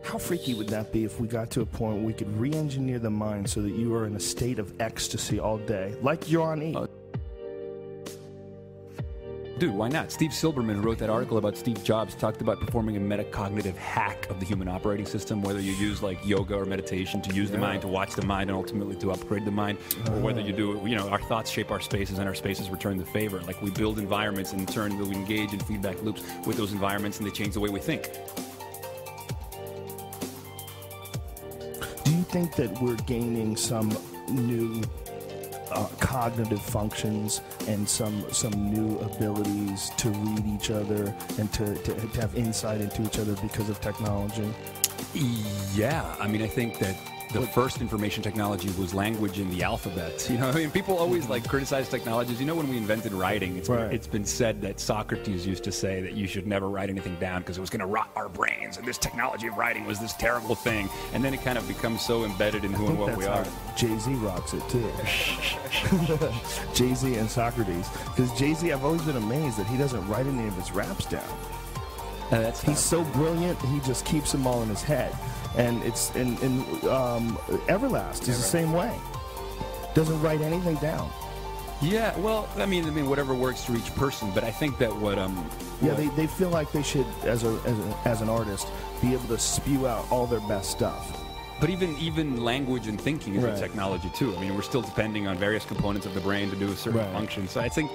How freaky would that be if we got to a point where we could re-engineer the mind so that you are in a state of ecstasy all day, like you're on E? Dude, why not? Steve Silberman wrote that article about Steve Jobs, talked about performing a metacognitive hack of the human operating system, whether you use like yoga or meditation to use the mind, to watch the mind, and ultimately to upgrade the mind, or whether you do, you know, our thoughts shape our spaces and our spaces return the favor. Like we build environments and in turn we engage in feedback loops with those environments and they change the way we think. Do you think that we're gaining some new cognitive functions and some new abilities to read each other and to have insight into each other because of technology? Yeah, I mean, I think that the first information technology was language in the alphabet. You know, I mean, people always like criticize technologies. You know, when we invented writing, it's been said that Socrates used to say that you should never write anything down because it was going to rot our brains, and this technology of writing was this terrible thing. And then it kind of becomes so embedded in who and what we are. Jay-Z rocks it too. Jay-Z and Socrates, because Jay-Z, I've always been amazed that he doesn't write any of his raps down. He's so brilliant, he just keeps them all in his head. And it's Everlast is the same way. Doesn't write anything down. Yeah, well, I mean, whatever works for each person. But I think that they feel like they should, as an artist, be able to spew out all their best stuff. But even language and thinking is a technology too. I mean, we're still depending on various components of the brain to do a certain function. So I think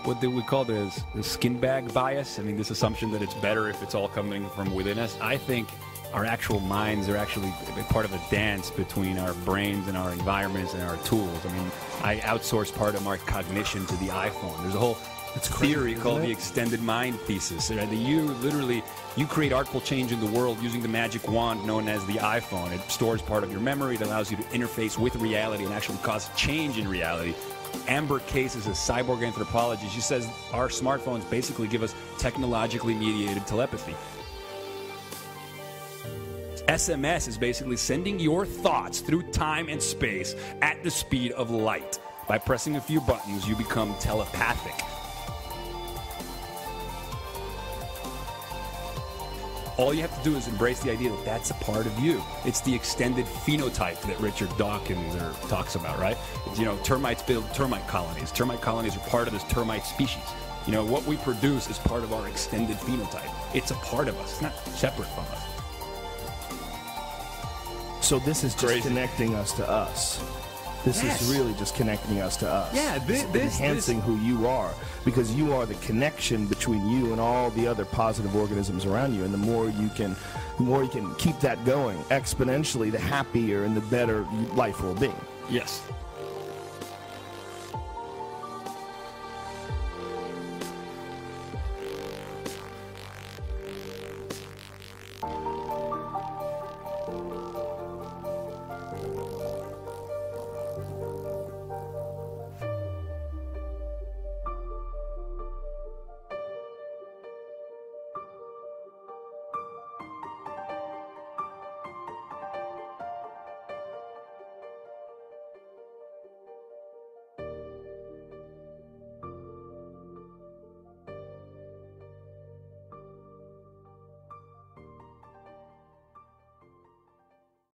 what we call the skin bag bias. I mean, this assumption that it's better if it's all coming from within us. I think our actual minds are actually part of a dance between our brains and our environments and our tools. I mean, I outsource part of my cognition to the iPhone. There's a whole theory called the extended mind thesis. You create artful change in the world using the magic wand known as the iPhone. It stores part of your memory. It allows you to interface with reality and actually cause change in reality. Amber Case is a cyborg anthropologist. She says our smartphones basically give us technologically mediated telepathy. SMS is basically sending your thoughts through time and space at the speed of light. By pressing a few buttons, you become telepathic. All you have to do is embrace the idea that that's a part of you. It's the extended phenotype that Richard Dawkins talks about, right? You know, termites build termite colonies. Termite colonies are part of this termite species. You know, what we produce is part of our extended phenotype. It's a part of us. It's not separate from us. So this is just connecting us to us. This is really just connecting us to us. Yeah, enhancing who you are, because you are the connection between you and all the other positive organisms around you. And the more you can keep that going exponentially, the happier and the better life will be. Yes.